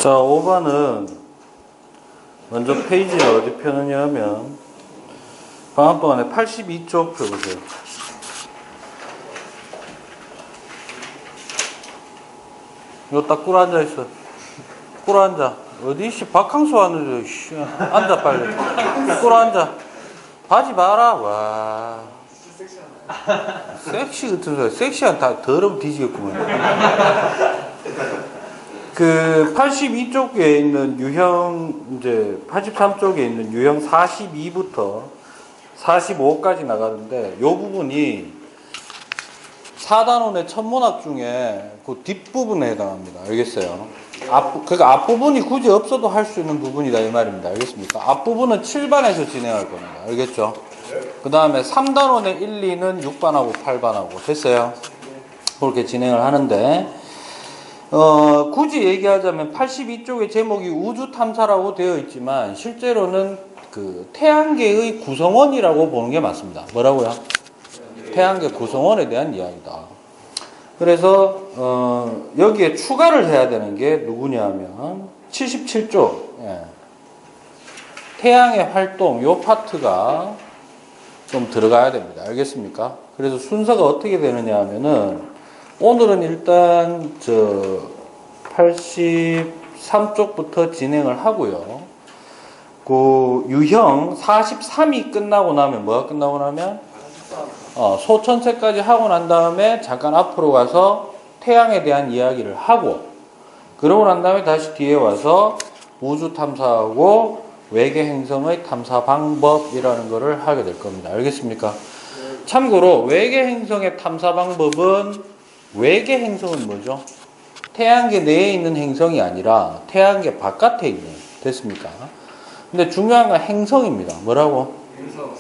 자, 5번은 먼저 페이지를 어디 펴느냐 하면 방학동안에 82쪽 펴보세요. 이거 딱 꿇어 앉아 있어. 꿇어 앉아. 어디 씨 박항수 하는 씨 앉아 빨리. 꿇어 앉아. 바지 봐라. 와. 섹시 같은 소리. 섹시한 다 더러움 뒤지겠구만. 그 82쪽에 있는 유형 이제 83쪽에 있는 유형 42부터 45까지 나가는데 이 부분이 4단원의 천문학 중에 그 뒷부분에 해당합니다. 알겠어요? 그러니까 앞부분이 굳이 없어도 할 수 있는 부분이다 이 말입니다. 알겠습니까? 앞부분은 7반에서 진행할 겁니다. 알겠죠? 그 다음에 3단원의 1, 2는 6반하고 8반하고 됐어요? 그렇게 진행을 하는데 굳이 얘기하자면 82쪽의 제목이 우주탐사라고 되어 있지만 실제로는 그 태양계의 구성원이라고 보는 게 맞습니다. 뭐라고요? 태양계 구성원에 대한 이야기다. 그래서 여기에 추가를 해야 되는 게 누구냐면 77쪽 태양의 활동 요 파트가 좀 들어가야 됩니다. 알겠습니까? 그래서 순서가 어떻게 되느냐 하면은 오늘은 일단 저 83쪽부터 진행을 하고요. 그 유형 43이 끝나고 나면 뭐가 끝나고 나면 소천체까지 하고 난 다음에 잠깐 앞으로 가서 태양에 대한 이야기를 하고 그러고 난 다음에 다시 뒤에 와서 우주 탐사하고 외계 행성의 탐사 방법이라는 것을 하게 될 겁니다. 알겠습니까? 참고로 외계 행성의 탐사 방법은 외계 행성은 뭐죠? 태양계 내에 있는 행성이 아니라 태양계 바깥에 있는 됐습니까? 근데 중요한 건 행성입니다. 뭐라고? 행성.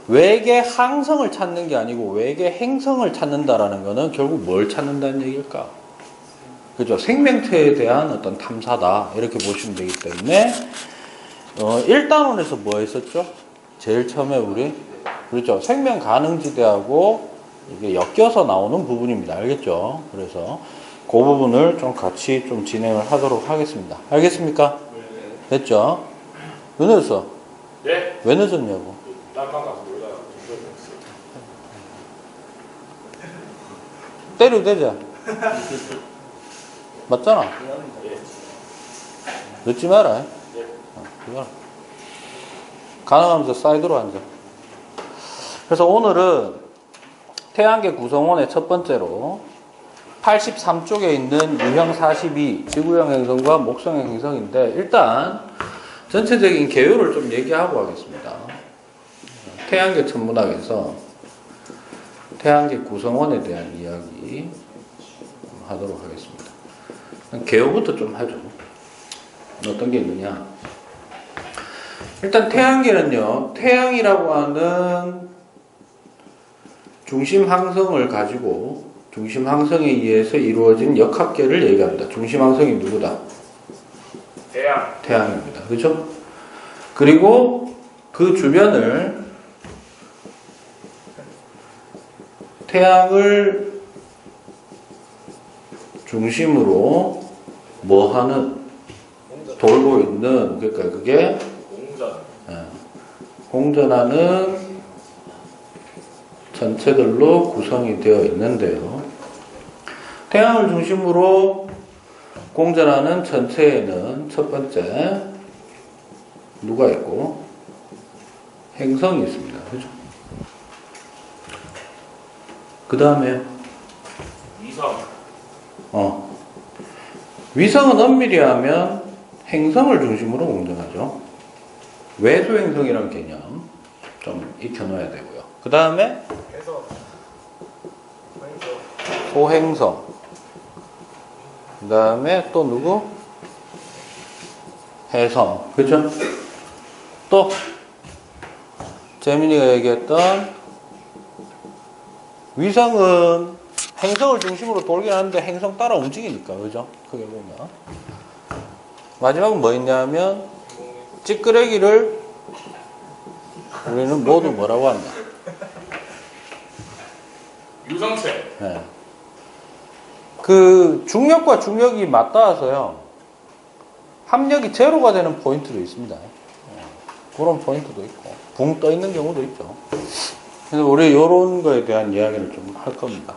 외계 항성을 찾는 게 아니고 외계 행성을 찾는다라는 거는 결국 뭘 찾는다는 얘기일까? 그죠? 생명체에 대한 어떤 탐사다. 이렇게 보시면 되기 때문에 1단원에서 뭐 했었죠? 제일 처음에 우리 그렇죠? 생명 가능지대하고 이게 엮여서 나오는 부분입니다. 알겠죠? 그래서 그 부분을 좀 같이 좀 진행을 하도록 하겠습니다. 알겠습니까? 네. 됐죠? 왜 늦었어? 네? 왜 늦었냐고? 딴방 가서 놀다가 때려도 되자. 맞잖아? 예. 늦지 마라. 예. 그거 가능하면서 사이드로 앉아. 그래서 오늘은 태양계 구성원의 첫 번째로 83쪽에 있는 유형 42 지구형 행성과 목성형 행성인데 일단 전체적인 개요를 좀 얘기하고 하겠습니다. 태양계 천문학에서 태양계 구성원에 대한 이야기 하도록 하겠습니다. 개요부터 좀 하죠. 어떤 게 있느냐. 일단 태양계는요. 태양이라고 하는 중심 항성을 가지고 중심 항성에 의해서 이루어진 역학계를 얘기합니다. 중심 항성이 누구다? 태양. 태양입니다. 그죠? 그리고 그 주변을 태양을 중심으로 뭐 하는 돌고 있는 그러니까 그게 공전하는 전체들로 구성이 되어 있는데요. 태양을 중심으로 공전하는 전체에는 첫 번째 누가 있고 행성이 있습니다. 그죠? 그 다음에 위성. 위성은 엄밀히 하면 행성을 중심으로 공전하죠. 외소행성이라는 개념 좀 익혀놓아야 되고요. 그 다음에 소행성. 그 다음에 또 누구? 해성. 그죠? 또 재민이가 얘기했던 위성은 행성을 중심으로 돌긴 하는데 행성 따라 움직이니까. 그죠? 그게 보면 마지막은 뭐 있냐면 찌끄레기를 우리는 모두 뭐라고 한다? 유성체. 네. 그 중력과 중력이 맞닿아서요. 합력이 제로가 되는 포인트도 있습니다. 그런 포인트도 있고 붕 떠 있는 경우도 있죠. 그래서 우리 이런 거에 대한 이야기를 좀 할 겁니다.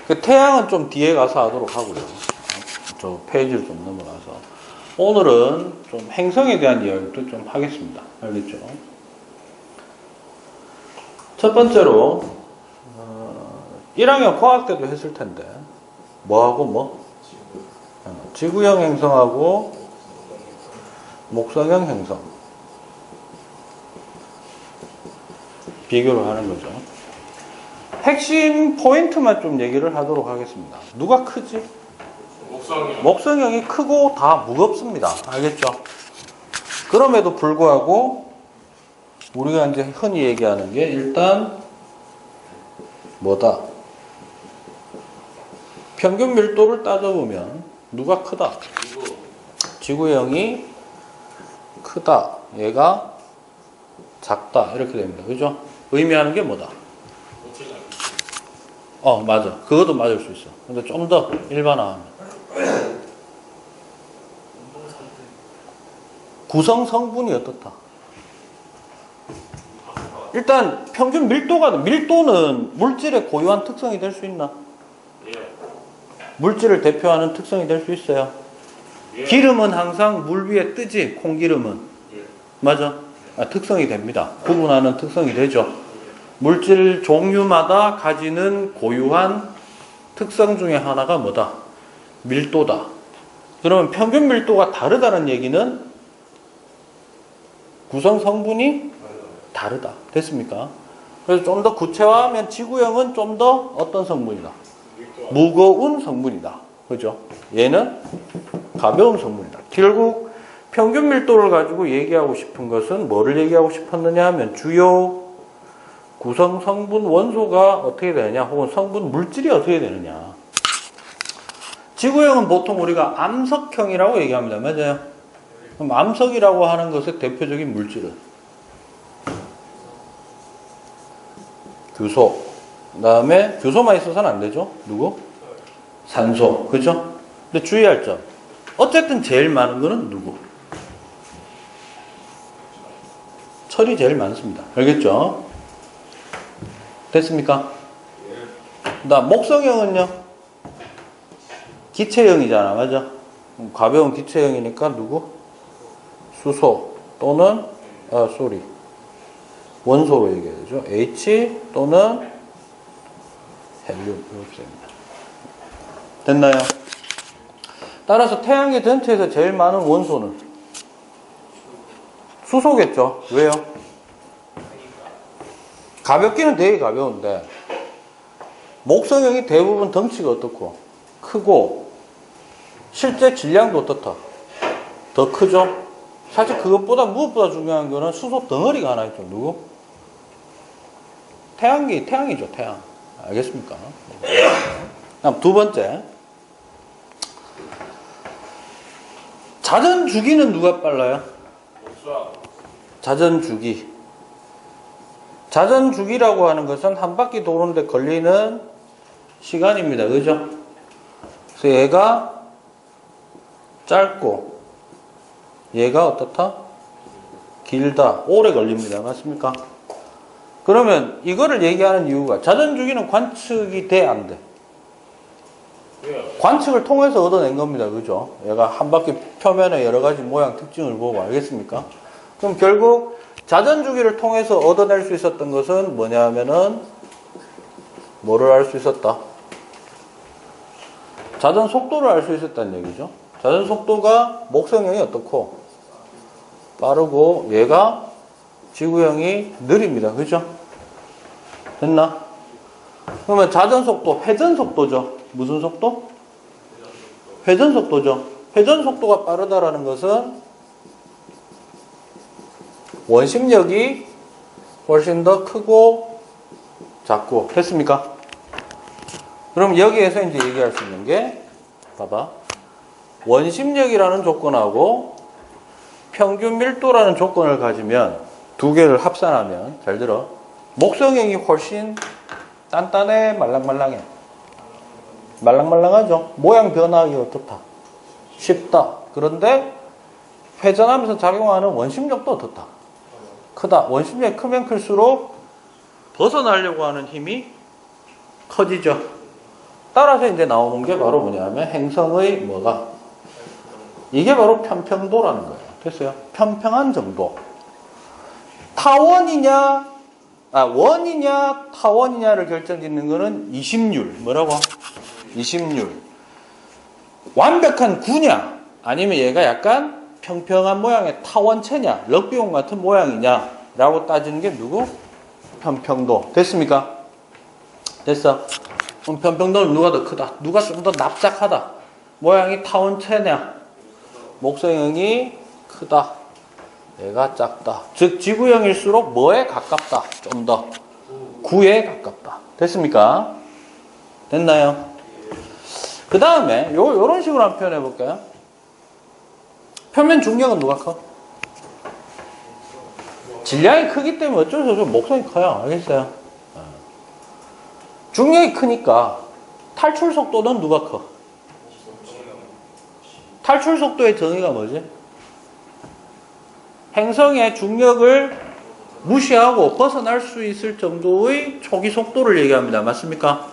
그 태양은 좀 뒤에 가서 하도록 하고요. 저 페이지를 좀 넘어가서 오늘은 좀 행성에 대한 이야기도 좀 하겠습니다. 알겠죠? 첫 번째로 1학년 과학 때도 했을 텐데 뭐하고 뭐? 지구형 행성하고 목성형 행성 비교를 하는 거죠. 핵심 포인트만 좀 얘기를 하도록 하겠습니다. 누가 크지? 목성이요. 목성형이 크고 다 무겁습니다. 알겠죠? 그럼에도 불구하고 우리가 이제 흔히 얘기하는 게 일단 뭐다? 평균 밀도를 따져보면 누가 크다? 지구형이 크다. 얘가 작다. 이렇게 됩니다. 그죠? 의미하는 게 뭐다? 맞아. 그것도 맞을 수 있어. 근데 좀 더 일반화하면. 구성 성분이 어떻다? 일단 평균 밀도는 물질의 고유한 특성이 될 수 있나? 예. 물질을 대표하는 특성이 될 수 있어요. 예. 기름은 항상 물 위에 뜨지, 콩기름은. 예. 맞아. 특성이 됩니다. 구분하는 특성이 되죠. 물질 종류마다 가지는 고유한 특성 중에 하나가 뭐다? 밀도다. 그러면 평균 밀도가 다르다는 얘기는 구성 성분이 다르다. 됐습니까? 그래서 좀 더 구체화하면 지구형은 좀 더 어떤 성분이다? 무거운 성분이다. 그죠? 얘는 가벼운 성분이다. 결국 평균 밀도를 가지고 얘기하고 싶은 것은 뭐를 얘기하고 싶었느냐 하면 주요 구성 성분 원소가 어떻게 되느냐 혹은 성분 물질이 어떻게 되느냐. 지구형은 보통 우리가 암석형이라고 얘기합니다. 맞아요? 그럼 암석이라고 하는 것의 대표적인 물질은 규소. 그 다음에 규소만 있어서는 안 되죠. 누구? 산소. 그죠? 근데 주의할 점. 어쨌든 제일 많은 거는 누구? 철이 제일 많습니다. 알겠죠? 됐습니까? 그다음 목성형은요? 기체형이잖아. 맞아? 가벼운 기체형이니까 누구? 수소 또는 원소로 얘기하죠. H 또는 헬륨 이렇게 됩니다. 됐나요? 따라서 태양계 전체에서 제일 많은 원소는 수소겠죠. 왜요? 가볍기는 되게 가벼운데 목성형이 대부분 덩치가 어떻고 크고 실제 질량도 어떻다? 더 크죠? 사실 그것보다 무엇보다 중요한 거는 수소 덩어리가 하나 있죠. 누구? 태양이죠. 태양. 알겠습니까? 다음 두 번째. 자전주기는 누가 빨라요? 자전주기. 자전주기라고 하는 것은 한 바퀴 도는데 걸리는 시간입니다. 그죠? 그래서 얘가 짧고 얘가 어떻다? 길다. 오래 걸립니다. 맞습니까? 그러면 이거를 얘기하는 이유가 자전주기는 관측이 돼? 안 돼? 관측을 통해서 얻어낸 겁니다. 그죠? 얘가 한 바퀴 표면에 여러 가지 모양 특징을 보고 알겠습니까? 그럼 결국 자전주기를 통해서 얻어낼 수 있었던 것은 뭐냐 하면은 뭐를 알 수 있었다? 자전 속도를 알 수 있었다는 얘기죠. 자전 속도가 목성형이 어떻고 빠르고 얘가 지구형이 느립니다. 그죠? 됐나? 그러면 자전 속도, 회전 속도죠. 무슨 속도? 회전 속도죠. 회전 속도가 빠르다라는 것은 원심력이 훨씬 더 크고 작고. 됐습니까? 그럼 여기에서 이제 얘기할 수 있는 게 봐봐. 원심력이라는 조건하고 평균 밀도라는 조건을 가지면 두 개를 합산하면 잘 들어. 목성형이 훨씬 단단해, 말랑말랑해. 말랑말랑하죠? 모양 변화하기 어떻다? 쉽다. 그런데 회전하면서 작용하는 원심력도 어떻다? 크다. 원심력이 크면 클수록 벗어나려고 하는 힘이 커지죠. 따라서 이제 나오는 게 바로 뭐냐면 행성의 뭐가? 이게 바로 편평도라는 거예요. 됐어요? 편평한 정도. 원이냐 타원이냐를 결정짓는 거는 이심률. 뭐라고? 이심률. 완벽한 구냐 아니면 얘가 약간 평평한 모양의 타원체냐 럭비공 같은 모양이냐 라고 따지는 게 누구? 편평도. 됐습니까? 됐어? 그럼 편평도는 누가 더 크다? 누가 좀 더 납작하다? 모양이 타원체냐? 목성형이 크다. 얘가 작다. 즉 지구형일수록 뭐에 가깝다? 좀 더 구에 가깝다. 됐습니까? 됐나요? 그 다음에 요런 식으로 한번 표현해 볼까요? 표면 중력은 누가 커? 질량이 크기 때문에 어쩔 수 없이 목성이 커요. 알겠어요? 중력이 크니까 탈출 속도는 누가 커? 탈출 속도의 정의가 뭐지? 행성의 중력을 무시하고 벗어날 수 있을 정도의 초기 속도를 얘기합니다. 맞습니까?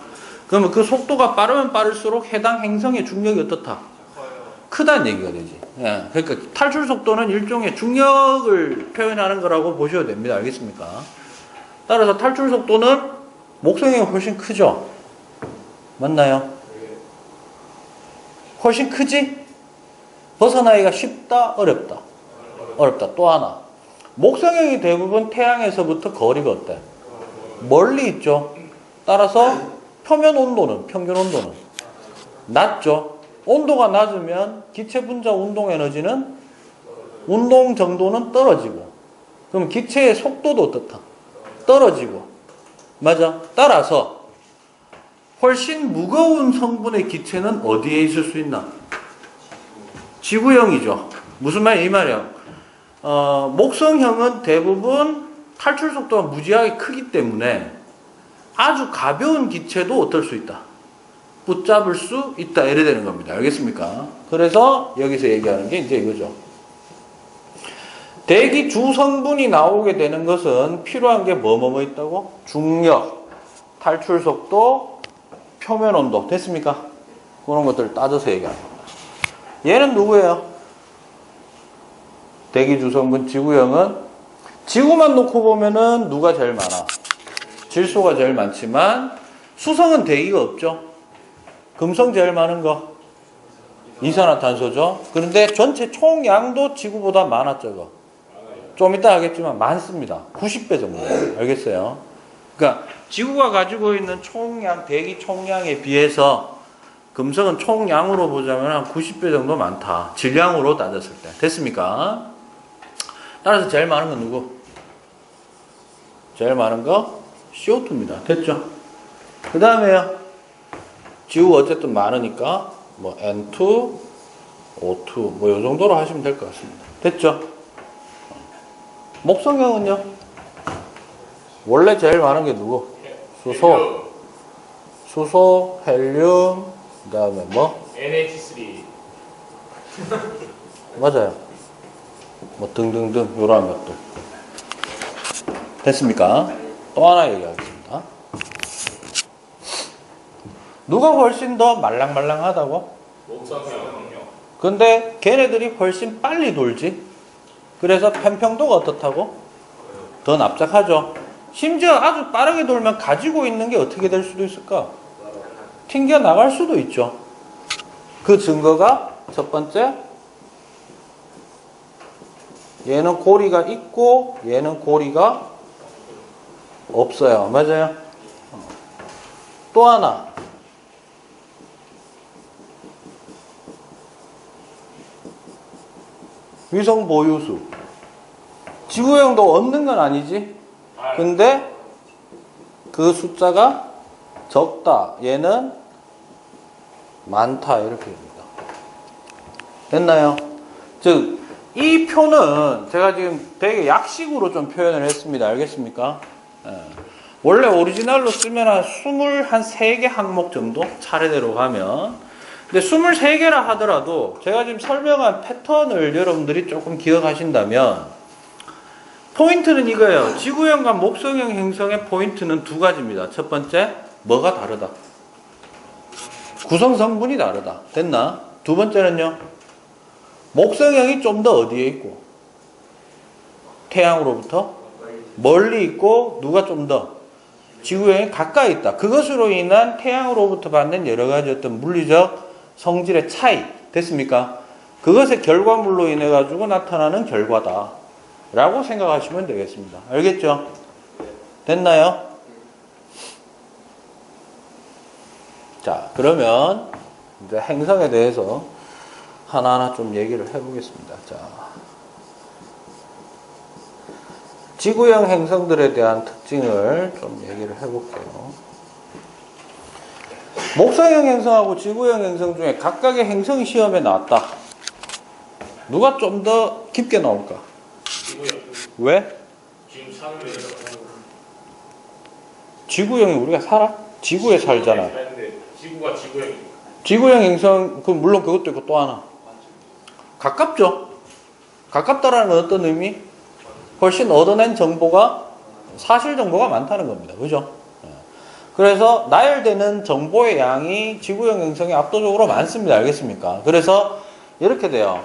그러면 그 속도가 빠르면 빠를수록 해당 행성의 중력이 어떻다? 크다는 얘기가 되지. 예, 그러니까 탈출 속도는 일종의 중력을 표현하는 거라고 보셔도 됩니다. 알겠습니까? 따라서 탈출 속도는 목성형이 훨씬 크죠? 맞나요? 훨씬 크지? 벗어나기가 쉽다? 어렵다? 어렵다. 또 하나. 목성형이 대부분 태양에서부터 거리가 어때? 멀리 있죠? 따라서 표면 온도는, 평균 온도는 낮죠? 온도가 낮으면 기체 분자 운동 에너지는 운동 정도는 떨어지고 그럼 기체의 속도도 어떻다? 떨어지고 맞아? 따라서 훨씬 무거운 성분의 기체는 어디에 있을 수 있나? 지구형이죠. 무슨 말이야? 이 말이야. 목성형은 대부분 탈출 속도가 무지하게 크기 때문에 아주 가벼운 기체도 어떨 수 있다? 붙잡을 수 있다. 이래 되는 겁니다. 알겠습니까? 그래서 여기서 얘기하는 게 이제 이거죠. 대기 주성분이 나오게 되는 것은 필요한 게 뭐 있다고? 중력, 탈출 속도, 표면 온도. 됐습니까? 그런 것들을 따져서 얘기하는 겁니다. 얘는 누구예요? 대기 주성분 지구형은 지구만 놓고 보면은 누가 제일 많아? 질소가 제일 많지만 수성은 대기가 없죠. 금성 제일 많은 거 이산화탄소죠. 그런데 전체 총량도 지구보다 많아 적어. 좀 이따 하겠지만 많습니다. 90배 정도. 알겠어요? 그러니까 지구가 가지고 있는 총량, 대기 총량에 비해서 금성은 총량으로 보자면 한 90배 정도 많다. 질량으로 따졌을 때. 됐습니까? 따라서 제일 많은 건 누구? 제일 많은 거 CO2입니다. 됐죠? 그 다음에요. 지구가 어쨌든 많으니까 뭐 N2, O2 뭐 이 정도로 하시면 될 것 같습니다. 됐죠? 목성형은요? 원래 제일 많은 게 누구? 수소, 헬륨, 그 다음에 뭐? NH3 맞아요. 뭐 등등등 요런 것들. 됐습니까? 또 하나 얘기하겠습니다. 누가 훨씬 더 말랑말랑하다고? 목성형 근데 걔네들이 훨씬 빨리 돌지. 그래서 편평도가 어떻다고? 더 납작하죠. 심지어 아주 빠르게 돌면 가지고 있는 게 어떻게 될 수도 있을까? 튕겨 나갈 수도 있죠. 그 증거가 첫 번째, 얘는 고리가 있고 얘는 고리가 없어요. 맞아요? 또 하나, 위성 보유수. 지구형도 없는 건 아니지. 근데 그 숫자가 적다. 얘는 많다. 이렇게 됩니다. 됐나요? 즉, 이 표는 제가 지금 되게 약식으로 좀 표현을 했습니다. 알겠습니까? 원래 오리지널로 쓰면 한 23개 항목 정도 차례대로 가면. 근데 23개라 하더라도 제가 지금 설명한 패턴을 여러분들이 조금 기억하신다면 포인트는 이거예요. 지구형과 목성형 행성의 포인트는 두 가지입니다. 첫 번째, 뭐가 다르다. 구성 성분이 다르다. 됐나? 두 번째는요. 목성형이 좀 더 어디에 있고 태양으로부터 멀리 있고 누가 좀 더 지구형이 가까이 있다. 그것으로 인한 태양으로부터 받는 여러 가지 어떤 물리적 성질의 차이. 됐습니까? 그것의 결과물로 인해 가지고 나타나는 결과다 라고 생각하시면 되겠습니다. 알겠죠? 됐나요? 자, 그러면 이제 행성에 대해서 하나하나 좀 얘기를 해보겠습니다. 자, 지구형 행성들에 대한 특징을 좀 얘기를 해볼게요. 목성형 행성하고 지구형 행성 중에 각각의 행성이 시험에 나왔다. 누가 좀 더 깊게 나올까? 지구형. 왜? 지금 사는 데 지구형이 우리가 살아? 지구에 살잖아. 지구가 지구형이니까. 지구형 행성, 물론 그것도 있고 또 하나. 가깝죠? 가깝다라는 어떤 의미? 훨씬 얻어낸 정보가 사실 정보가 많다는 겁니다. 그죠? 그래서 나열되는 정보의 양이 지구형 행성이 압도적으로 많습니다. 알겠습니까? 그래서 이렇게 돼요.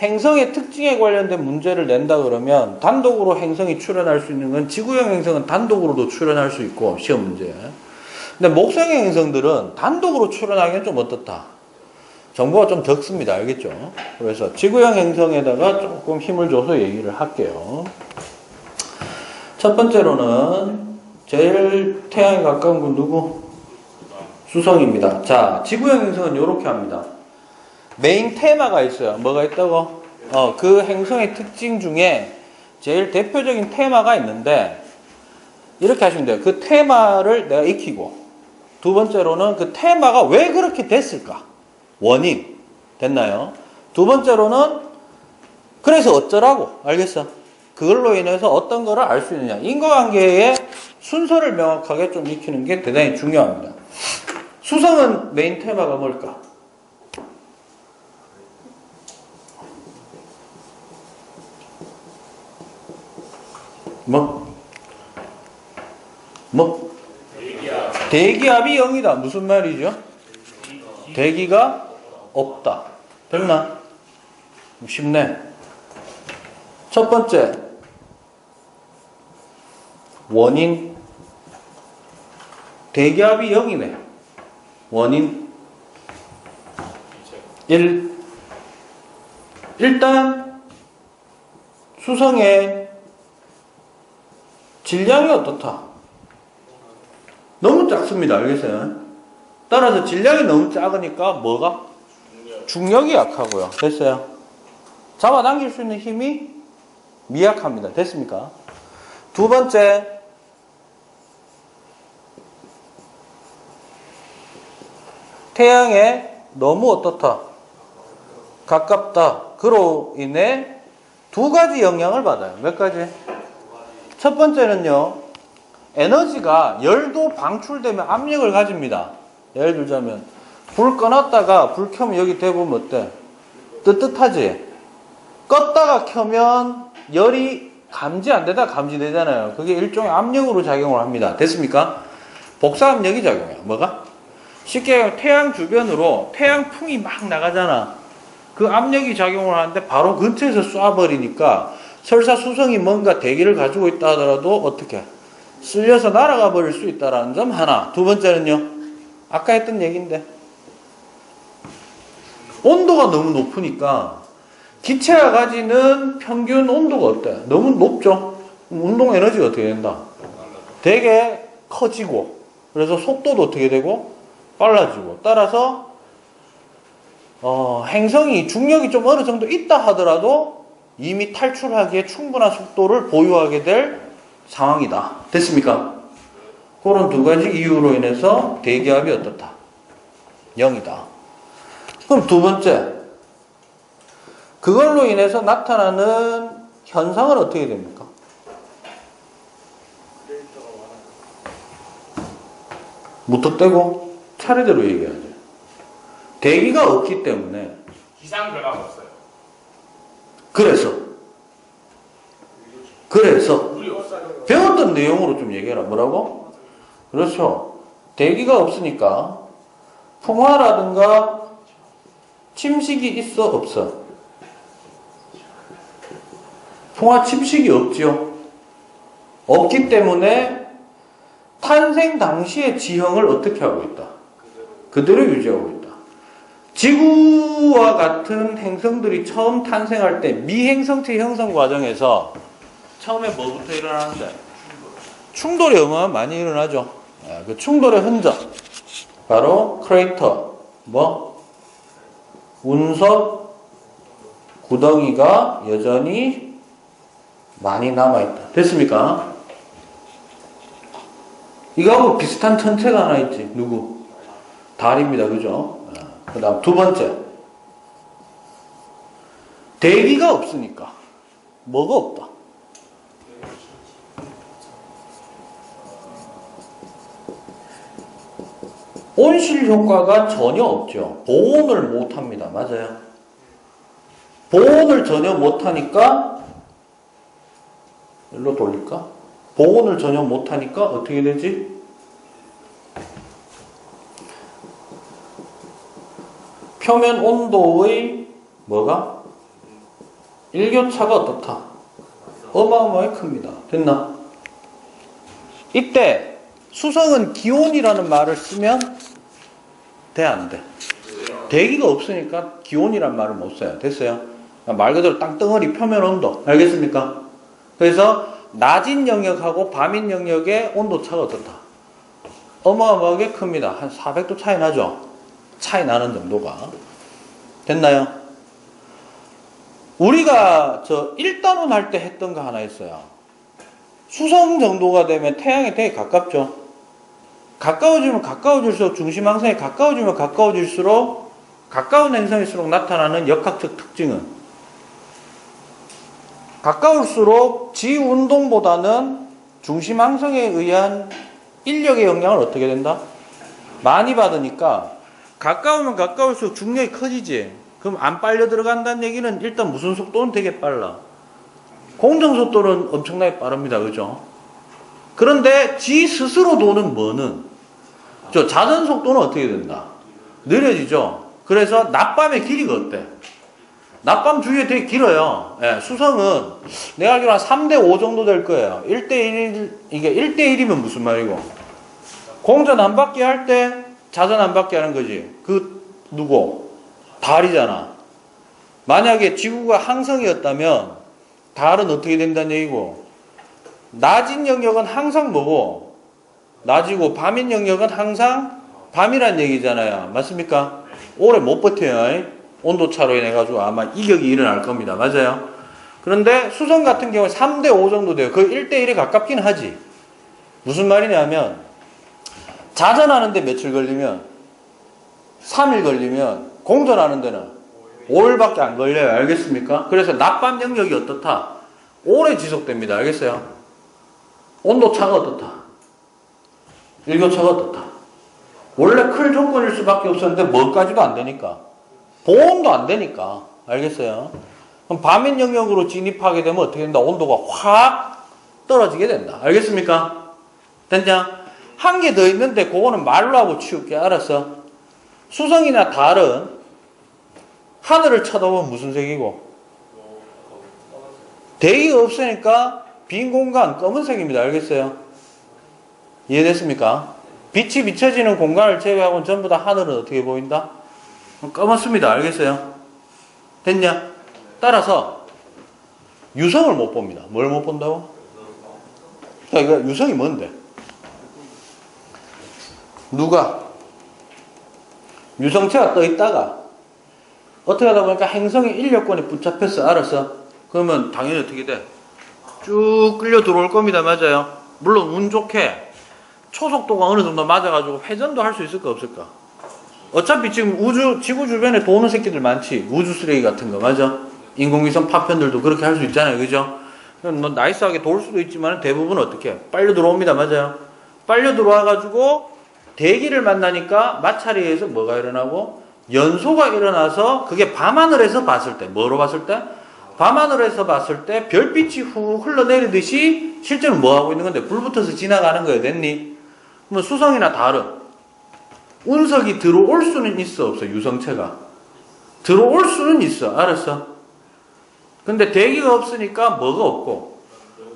행성의 특징에 관련된 문제를 낸다 그러면 단독으로 행성이 출현할 수 있는 건 지구형 행성은 단독으로도 출현할 수 있고 시험 문제. 근데 목성형 행성들은 단독으로 출현하기는 좀 어떻다. 정보가 좀 적습니다. 알겠죠? 그래서 지구형 행성에다가 조금 힘을 줘서 얘기를 할게요. 첫 번째로는 제일 태양에 가까운 건 누구? 수성입니다. 자, 지구형 행성은 이렇게 합니다. 메인 테마가 있어요. 뭐가 있다고? 그 행성의 특징 중에 제일 대표적인 테마가 있는데 이렇게 하시면 돼요. 그 테마를 내가 익히고 두 번째로는 그 테마가 왜 그렇게 됐을까? 원인. 됐나요? 두 번째로는 그래서 어쩌라고? 알겠어? 그걸로 인해서 어떤 거를 알 수 있느냐. 인과관계의 순서를 명확하게 좀 익히는 게 대단히 중요합니다. 수성은 메인 테마가 뭘까? 뭐? 대기압이 0이다. 무슨 말이죠? 대기가 없다. 됐나? 쉽네. 첫 번째, 원인. 대기압이 0이네. 원인. 1. 일단, 수성의 질량이 어떻다? 너무 작습니다. 알겠어요? 따라서 질량이 너무 작으니까 뭐가? 중력이 약하고요. 됐어요? 잡아당길 수 있는 힘이 미약합니다. 됐습니까? 두 번째, 태양에 너무 어떻다? 가깝다. 그로 인해 두 가지 영향을 받아요. 몇 가지? 첫 번째는요, 에너지가 열도 방출되면 압력을 가집니다. 예를 들자면 불 꺼놨다가 불 켜면 여기 대보면 어때? 뜨뜻하지? 껐다가 켜면 열이 감지 안 되다 감지되잖아요. 그게 일종의 압력으로 작용을 합니다. 됐습니까? 복사압력이 작용해요. 뭐가? 쉽게 얘기하면 태양 주변으로 태양풍이 막 나가잖아. 그 압력이 작용을 하는데 바로 근처에서 쏴버리니까 설사 수성이 뭔가 대기를 가지고 있다 하더라도 어떻게? 쓸려서 날아가 버릴 수 있다는 점 하나. 두 번째는요, 아까 했던 얘기인데 온도가 너무 높으니까 기체가 가지는 평균 온도가 어때? 너무 높죠? 운동 에너지가 어떻게 된다? 되게 커지고, 그래서 속도도 어떻게 되고? 빨라지고. 따라서 행성이 중력이 좀 어느 정도 있다 하더라도 이미 탈출하기에 충분한 속도를 보유하게 될 상황이다. 됐습니까? 그런 두 가지 이유로 인해서 대기압이 어떻다? 0이다. 그럼 두 번째, 그걸로 인해서 나타나는 현상은 어떻게 됩니까? 무턱대고 차례대로 얘기해야죠. 대기가 없기 때문에. 기상 변화가 없어요. 그래서 물이 없어요. 배웠던 내용으로 좀 얘기해라. 뭐라고? 그렇죠. 대기가 없으니까 풍화라든가 침식이 있어 없어? 풍화 침식이 없지요. 없기 때문에 탄생 당시의 지형을 어떻게 하고 있다? 그대로 유지하고 있다. 지구와 같은 행성들이 처음 탄생할 때 미행성체 형성 과정에서 처음에 뭐부터 일어나는데? 충돌이 어마어마하게 많이 일어나죠. 그 충돌의 흔적, 바로 크레이터, 운석 구덩이가 여전히 많이 남아있다. 됐습니까? 이거하고 비슷한 천체가 하나 있지. 누구? 달입니다. 그죠? 그 다음 두 번째. 대기가 없으니까 뭐가 없다? 온실 효과가 전혀 없죠. 보온을 못합니다. 맞아요. 보온을 전혀 못하니까 일로 돌릴까? 보온을 전혀 못하니까 어떻게 되지? 표면 온도의 뭐가? 일교차가 어떻다? 어마어마하게 큽니다. 됐나? 이때 수성은 기온이라는 말을 쓰면 돼, 안 돼? 대기가 없으니까 기온이란 말을 못 써요. 됐어요? 말 그대로 땅덩어리 표면 온도. 알겠습니까? 그래서 낮인 영역하고 밤인 영역의 온도차가 어떻다? 어마어마하게 큽니다. 한 400도 차이 나죠? 차이 나는 정도가. 됐나요? 우리가 1단원 할 때 했던 거 하나 있어요. 수성 정도가 되면 태양에 되게 가깝죠? 가까워지면 가까워질수록, 중심항성에 가까워지면 가까워질수록, 가까운 행성일수록 나타나는 역학적 특징은 가까울수록 지운동보다는 중심항성에 의한 인력의 영향을 어떻게 된다? 많이 받으니까 가까우면 가까울수록 중력이 커지지. 그럼 안 빨려 들어간다는 얘기는 일단 무슨 속도는 되게 빨라. 공정 속도는 엄청나게 빠릅니다. 그죠? 그런데 지 스스로 도는 뭐는 자전 속도는 어떻게 된다? 느려지죠? 그래서 낮밤의 길이가 어때? 낮밤 주위에 되게 길어요. 예, 수성은 내가 알기로 한 3대5 정도 될 거예요. 1대1, 이게 1대1이면 무슨 말이고? 공전 한 바퀴 할 때 자전 한 바퀴 하는 거지. 누구? 달이잖아. 만약에 지구가 항성이었다면 달은 어떻게 된다는 얘기고? 낮인 영역은 항상 뭐고? 낮이고 밤인 영역은 항상 밤이란 얘기잖아요. 맞습니까? 오래 못 버텨요. 온도차로 인해 가지고 아마 이격이 일어날 겁니다. 맞아요? 그런데 수성 같은 경우는 3대5 정도 돼요. 거의 1대1에 가깝긴 하지. 무슨 말이냐면 자전하는데 며칠 걸리면 3일 걸리면 공전하는 데는 5일밖에 안 걸려요. 알겠습니까? 그래서 낮밤 영역이 어떻다? 오래 지속됩니다. 알겠어요? 온도차가 어떻다? 일교차가 어떻다? 원래 클 조건일 수밖에 없었는데 뭐까지도 안 되니까. 보온도 안 되니까. 알겠어요? 그럼 밤인 영역으로 진입하게 되면 어떻게 된다? 온도가 확 떨어지게 된다. 알겠습니까? 됐냐? 한 개 더 있는데 그거는 말로 하고 치울게. 알았어? 수성이나 달은 하늘을 쳐다보면 무슨 색이고? 대기가 없으니까 빈 공간 검은색입니다. 알겠어요? 이해됐습니까? 빛이 비춰지는 공간을 제외하고는 전부 다 하늘은 어떻게 보인다? 검었습니다. 알겠어요? 됐냐? 따라서 유성을 못 봅니다. 뭘 못 본다고? 자, 이거 유성이 뭔데? 누가 유성체가 떠 있다가 어떻게 하다 보니까 행성의 인력권에 붙잡혔어. 알았어? 그러면 당연히 어떻게 돼? 쭉 끌려 들어올 겁니다. 맞아요? 물론 운 좋게 초속도가 어느 정도 맞아가지고 회전도 할 수 있을까 없을까? 어차피 지금 지구 주변에 도는 새끼들 많지. 우주 쓰레기 같은 거. 맞아? 인공위성 파편들도 그렇게 할 수 있잖아요. 그죠? 너 나이스하게 돌 수도 있지만 대부분 어떻게 해? 빨려 들어옵니다. 맞아요? 빨려 들어와가지고 대기를 만나니까 마찰에 의해서 뭐가 일어나고? 연소가 일어나서 그게 밤하늘에서 봤을 때 뭐로 봤을 때? 밤하늘에서 봤을 때 별빛이 후 흘러내리듯이 실제는 뭐 하고 있는 건데 불 붙어서 지나가는 거예요. 됐니? 뭐 수성이나 달은 운석이 들어올 수는 있어 없어? 유성체가 들어올 수는 있어. 알았어? 근데 대기가 없으니까 뭐가 없고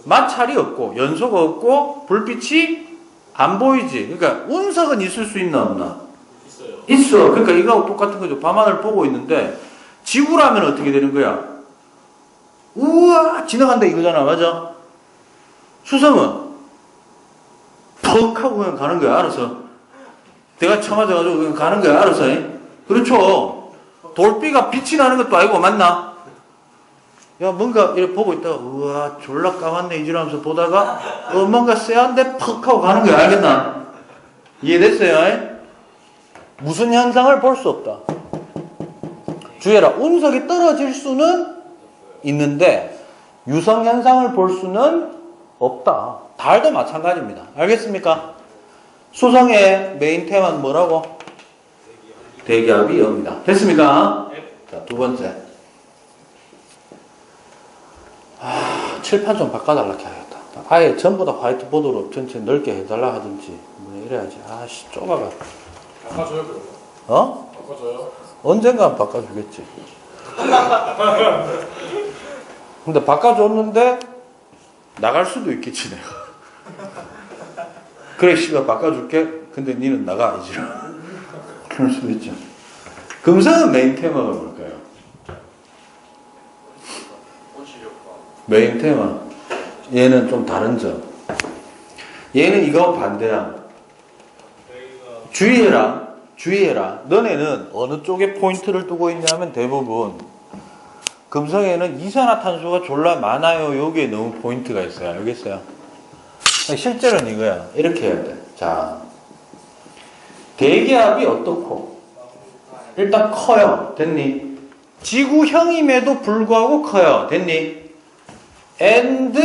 마찰이 없고 연소가 없고 불빛이 안 보이지. 그러니까 운석은 있을 수 있나 없나? 있어. 그러니까 이거하고 똑같은 거죠. 밤하늘 보고 있는데 지구라면 어떻게 되는 거야? 우와 지나간다 이거잖아. 맞아? 수성은 퍽 하고 그냥 가는 거야. 알았어? 내가 쳐맞아가지고 그냥 가는 거야. 알았어? 그렇죠. 돌비가 빛이 나는 것도 아니고 맞나? 야 뭔가 이렇게 보고 있다가 우와 졸라 까맣네 이지라면서 보다가 뭔가 쎄한데 퍽 하고 가는 거야. 알겠나? 이해됐어요? 무슨 현상을 볼 수 없다. 주의해라. 운석이 떨어질 수는 있는데 유성 현상을 볼 수는 없다. 달도 마찬가지입니다. 알겠습니까? 수성의 메인 테마는 뭐라고? 대기압이 0이다. 됐습니까? 자, 두 번째. 칠판 좀 바꿔달라 해야겠다. 아예 전부 다 화이트보드로 전체 넓게 해달라 하든지 뭐 이래야지. 아씨 좁아가. 바꿔줘요 그럼. 어? 바꿔줘요. 언젠간 바꿔주겠지. 근데 바꿔줬는데 나갈 수도 있겠지 내가. 그래 씨가 바꿔줄게. 근데 니는 나가 이제. 그럴 수도 있죠. 금성은 메인 테마가 뭘까요? 메인 테마. 얘는 좀 다른 점. 얘는 이거 반대야. 주의해라. 주의해라. 너네는 어느 쪽에 포인트를 두고 있냐면 대부분 금성에는 이산화탄소가 졸라 많아요. 여기에 너무 포인트가 있어요. 알겠어요? 실제로는 이거야. 이렇게 해야 돼. 자, 대기압이 어떻고? 일단 커요. 됐니? 지구형임에도 불구하고 커요. 됐니? and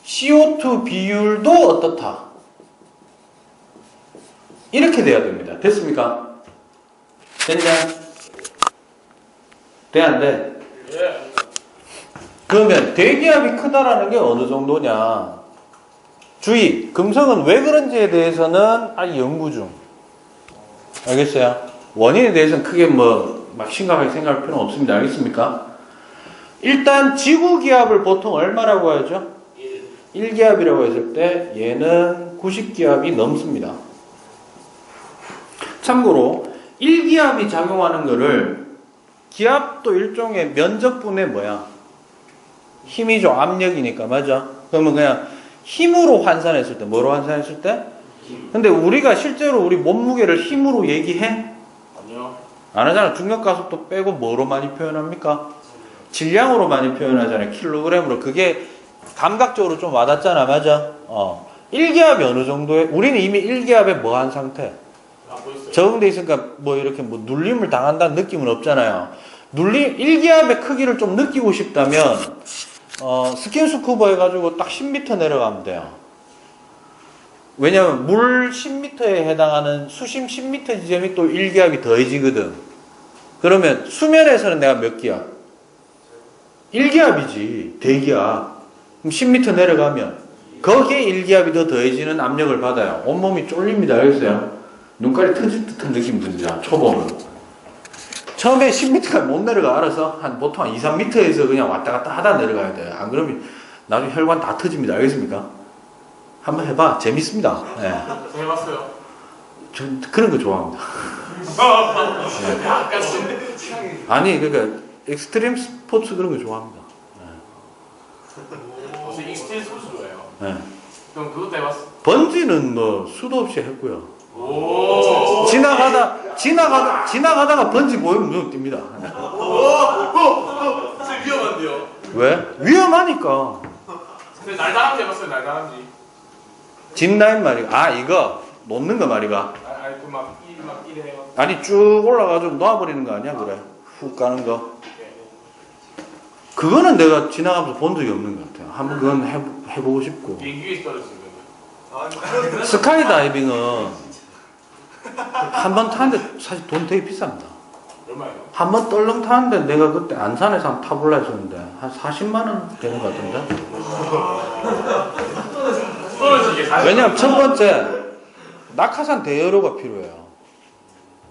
CO2 비율도 어떻다? 이렇게 돼야 됩니다. 됐습니까? 됐냐? 돼, 안 돼? 예. 그러면 대기압이 크다라는 게 어느 정도냐? 주의! 금성은 왜 그런지에 대해서는 아직 연구 중. 알겠어요? 원인에 대해서는 크게 막 심각하게 생각할 필요는 없습니다. 알겠습니까? 일단 지구기압을 보통 얼마라고 하죠? 1기압이라고 했을 때 얘는 90기압이 넘습니다. 참고로 1기압이 작용하는 거를 기압도 일종의 면적분의 뭐야? 힘이죠. 압력이니까. 맞아? 그러면 그냥 힘으로 환산했을 때 뭐로 환산했을 때? 근데 우리가 실제로 우리 몸무게를 힘으로 얘기해? 아니요. 안 하잖아. 중력가속도 빼고 뭐로 많이 표현합니까? 질량으로 많이 표현하잖아요. 킬로그램으로. 그게 감각적으로 좀 와닿잖아. 맞아? 1기압이 어느 정도에? 우리는 이미 1기압에 뭐 한 상태? 적응돼 있으니까 뭐 이렇게 뭐 눌림을 당한다는 느낌은 없잖아요. 1기압의 크기를 좀 느끼고 싶다면 스킨스쿠버 해가지고 딱 10m 내려가면 돼요. 왜냐면 물 10m에 해당하는 수심 10m 지점이 또 1기압이 더해지거든. 그러면 수면에서는 내가 몇 기압? 1기압이지. 대기압. 그럼 10m 내려가면 거기에 1기압이 더 더해지는 압력을 받아요. 온몸이 쫄립니다. 알겠어요? 눈깔이 터질 듯한 느낌 들죠. 초보는. 처음에 10m까지 못 내려가. 알아서 보통 한 2, 3m에서 그냥 왔다 갔다 하다 내려가야 돼요. 안 그러면 나중에 혈관 다 터집니다. 알겠습니까? 한번 해봐. 재밌습니다. 네. 해봤어요. 전 그런 거 좋아합니다. 네. 아니 그러니까 익스트림 스포츠 그런 거 좋아합니다. 혹시 익스트림 스포츠 좋아해요? 네. 그럼 그것도 해봤어? 번지는 뭐 수도 없이 했고요. 오. 지나가다가 번지 보이면 눈 띕니다. 선생님 위험한데요? 왜? 위험하니까. 근데 날다람쥐 해봤어요? 날다람쥐. 짚라인 말이가. 이거 놓는 거 말이가. 아니 그막 이래 해요. 아니 쭉 올라가지고 놓아버리는 거 아니야? 그래. 훅 가는 거. 그거는 내가 지나가면서 본 적이 없는 것 같아요. 한번 그건 해보고 싶고. 비행기 위에서 떨어지는 거예요. 스카이다이빙은 한 번 타는데 사실 돈 되게 비쌉니다. 얼마예요? 한 번 떨렁 타는데 내가 그때 안산에서 한번 타볼라 했었는데 한 40만 원 되는 것 같은데. 떨어지게 사실. 왜냐면 첫 번째 낙하산 대여료가 필요해요.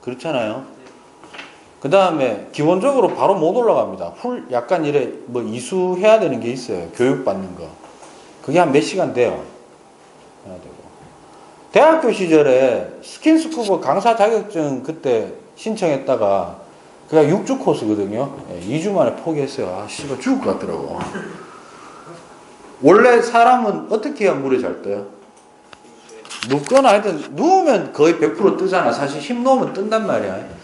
그렇잖아요. 그 다음에 기본적으로 바로 못 올라갑니다. 약간 이래 뭐 이수해야 되는 게 있어요. 교육받는 거. 그게 한 몇 시간 돼요. 해야 되고. 대학교 시절에 스킨스쿠버 강사 자격증 그때 신청했다가 그냥 6주 코스거든요. 2주 만에 포기했어요. 아 씨발 죽을 것 같더라고. 원래 사람은 어떻게 해야 물에 잘 떠요? 눕거나 하여튼 누우면 거의 100% 뜨잖아. 사실 힘 놓으면 뜬단 말이야.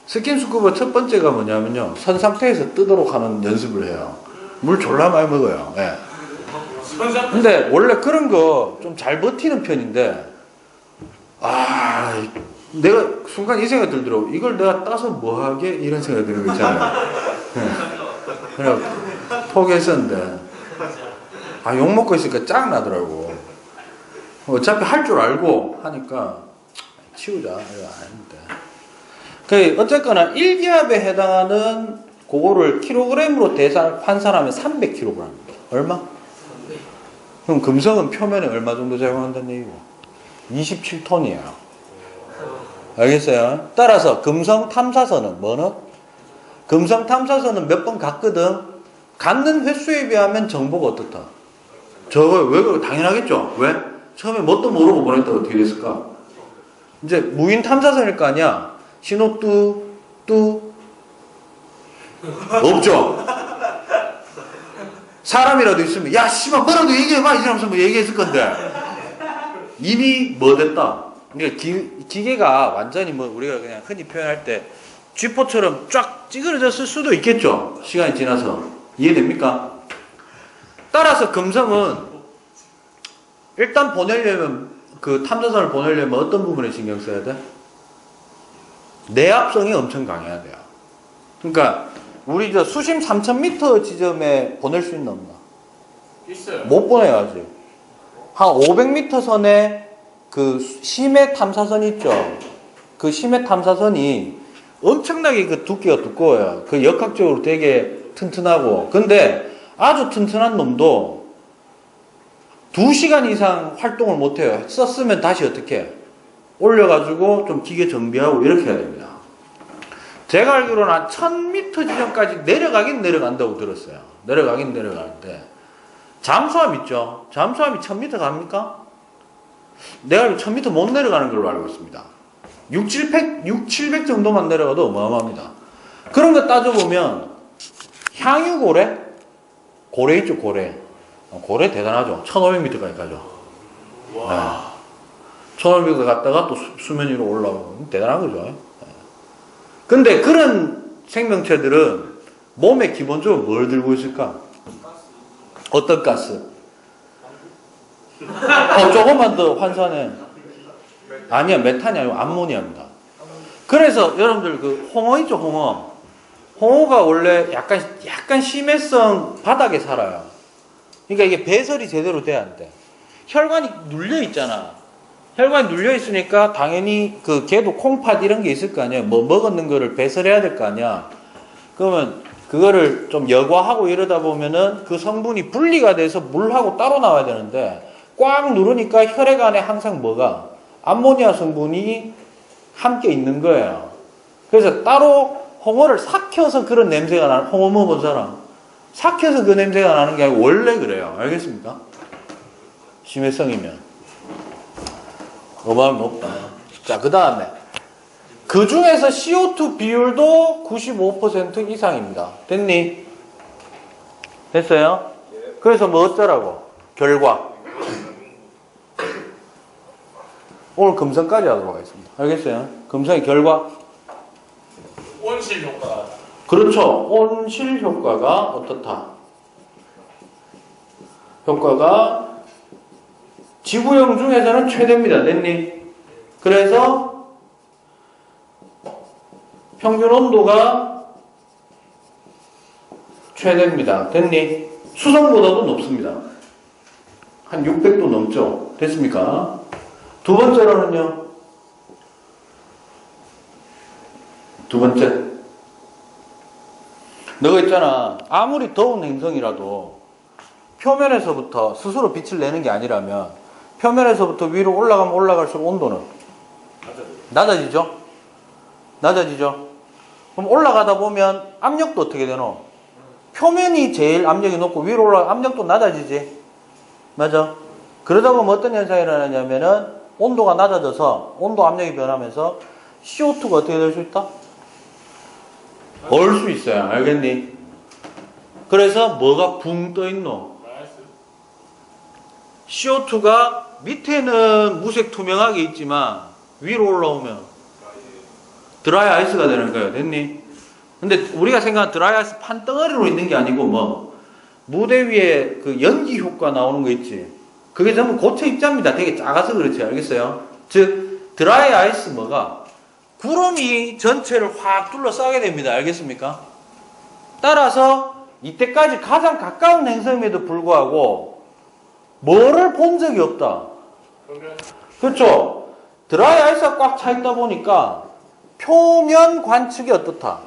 스킨스쿠버 첫 번째가 뭐냐면요, 선 상태에서 뜨도록 하는 연습을 해요. 물 졸라 많이 먹어요. 예. 근데 원래 그런 거 좀 잘 버티는 편인데, 내가 순간 이 생각이 들더라고. 이걸 내가 따서 뭐 하게? 이런 생각이 드는 거 있잖아요. 예. 그래 포기했었는데, 욕먹고 있으니까 짱나더라고. 어차피 할 줄 알고 하니까 치우자. 이거 아닌데. 어쨌거나 1기압에 해당하는 그거를 킬로그램으로 환산하면 300kg. 얼마? 그럼 금성은 표면에 얼마 정도 제공한다는 얘기고? 27톤이에요. 알겠어요? 따라서 금성 탐사선은 뭐는? 금성 탐사선은 몇 번 갔거든? 갔는 횟수에 비하면 정보가 어떻다? 저거 왜 그래? 당연하겠죠? 왜? 처음에 뭣도 모르고 보냈다가 어떻게 됐을까? 이제 무인 탐사선일 거 아니야? 신호 뚜 없죠. 사람이라도 있으면 야 씨발 뭐라도 얘기해봐 이러면서 뭐 얘기했을 건데 이미 뭐 됐다. 그러니까 기계가 완전히 뭐 우리가 그냥 흔히 표현할 때 쥐포처럼 쫙 찌그러졌을 수도 있겠죠. 시간이 지나서. 이해됩니까? 따라서 금성은 일단 보내려면 그 탐사선을 보내려면 어떤 부분에 신경 써야 돼? 내압성이 엄청 강해야 돼요. 그러니까 우리 저 수심 3,000m 지점에 보낼 수 있나 없나? 있어요. 못 보내요 아직. 한 500m 선에 그 심해 탐사선 있죠. 그 심해 탐사선이 엄청나게 그 두께가 두꺼워요. 그 역학적으로 되게 튼튼하고. 근데 아주 튼튼한 놈도 2시간 이상 활동을 못 해요. 썼으면 다시 어떻게 해? 올려가지고 좀 기계 정비하고 이렇게 해야 됩니다. 제가 알기로는 한 1000m 지점까지 내려가긴 내려간다고 들었어요. 내려가긴 내려가는데 잠수함 있죠. 잠수함이 1000m 갑니까? 내가 알기로 1000m 못 내려가는 걸로 알고 있습니다. 700 정도만 내려가도 어마어마합니다. 그런 거 따져보면 향유고래? 고래 있죠, 고래. 고래 대단하죠. 1500m까지 가죠. 와. 1500m 갔다가 또 수면 위로 올라오고 대단한 거죠. 네. 근데 그런 생명체들은 몸에 기본적으로 뭘 들고 있을까? 어떤 가스? 조금만 더 환산해. 아니야, 메탄이 아니고 암모니아입니다. 그래서 여러분들 그 홍어 있죠, 홍어. 홍어가 원래 약간 심해성 바닥에 살아요. 그러니까 이게 배설이 제대로 돼야 안 돼. 혈관이 눌려 있잖아. 혈관이 눌려 있으니까 당연히 그 걔도 콩팥 이런 게 있을 거 아니야. 뭐 먹었는 거를 배설해야 될 거 아니야. 그러면 그거를 좀 여과하고 이러다 보면은 그 성분이 분리가 돼서 물하고 따로 나와야 되는데 꽉 누르니까 혈액 안에 항상 뭐가 암모니아 성분이 함께 있는 거예요. 그래서 따로 홍어를 삭혀서 그런 냄새가 나는, 홍어 먹어본 사람? 삭혀서 그 냄새가 나는 게 아니고 원래 그래요. 알겠습니까? 심해성이면. 어마어마하게 높다. 자, 그 다음에. 그 중에서 CO2 비율도 95% 이상입니다. 됐니? 됐어요? 그래서 뭐 어쩌라고? 결과. 오늘 금성까지 하도록 하겠습니다. 알겠어요? 금성의 결과. 온실 효과. 그렇죠. 온실 효과가 어떻다? 효과가 지구형 중에서는 최대입니다. 됐니? 그래서 평균 온도가 최대입니다. 됐니? 수성보다도 높습니다. 한 600도 넘죠. 됐습니까? 두 번째로는요. 두 번째. 너가 있잖아. 아무리 더운 행성이라도 표면에서부터 스스로 빛을 내는 게 아니라면 표면에서부터 위로 올라가면 올라갈수록 온도는 낮아지죠? 낮아지죠? 그럼 올라가다 보면 압력도 어떻게 되노? 표면이 제일 압력이 높고 위로 올라가 압력도 낮아지지? 맞아? 그러다 보면 어떤 현상이 일어나냐면은 온도가 낮아져서 온도 압력이 변하면서 CO2가 어떻게 될 수 있다? 얼 수 있어요. 알겠니? 그래서 뭐가 붕 떠 있노? CO2가 밑에는 무색 투명하게 있지만 위로 올라오면 드라이 아이스가 되는 거예요. 됐니? 근데 우리가 생각하는 드라이 아이스 판덩어리로 있는 게 아니고 뭐 무대 위에 그 연기 효과 나오는 거 있지. 그게 전부 고체 입자입니다. 되게 작아서 그렇지. 알겠어요? 즉 드라이 아이스 뭐가 구름이 전체를 확 둘러싸게 됩니다. 알겠습니까? 따라서 이때까지 가장 가까운 행성임에도 불구하고 뭐를 본 적이 없다. 그렇죠? 드라이 아이스가 꽉 차 있다 보니까 표면 관측이 어떻다?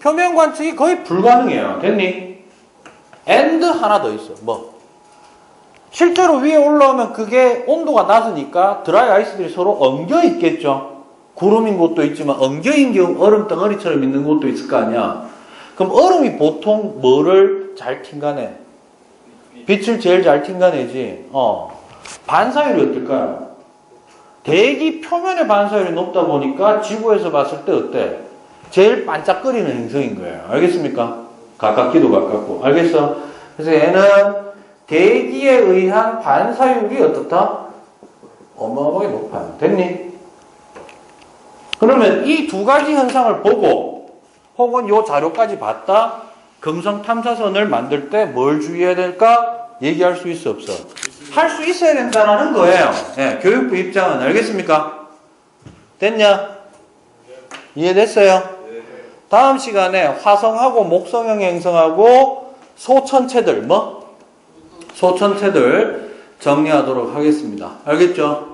표면 관측이 거의 불가능해요. 됐니? and 하나 더 있어. 뭐? 실제로 위에 올라오면 그게 온도가 낮으니까 드라이 아이스들이 서로 엉겨 있겠죠. 구름인 곳도 있지만 엉겨인 경우 얼음 덩어리처럼 있는 곳도 있을 거 아니야. 그럼 얼음이 보통 뭐를 잘 튕가내? 빛을 제일 잘 튕가내지. 반사율이 어떨까요? 대기 표면의 반사율이 높다 보니까 지구에서 봤을 때 어때? 제일 반짝거리는 행성인 거예요. 알겠습니까? 가깝기도 가깝고. 알겠어? 그래서 얘는 대기에 의한 반사율이 어떻다? 어마어마하게 높아요. 됐니? 그러면 이 두 가지 현상을 보고 혹은 요 자료까지 봤다? 금성 탐사선을 만들 때 뭘 주의해야 될까? 얘기할 수 있어 없어? 할 수 있어야 된다는 거예요. 네, 교육부 입장은. 알겠습니까? 됐냐? 이해됐어요? 다음 시간에 화성하고 목성형 행성하고 소천체들 뭐? 소천체들 정리하도록 하겠습니다. 알겠죠?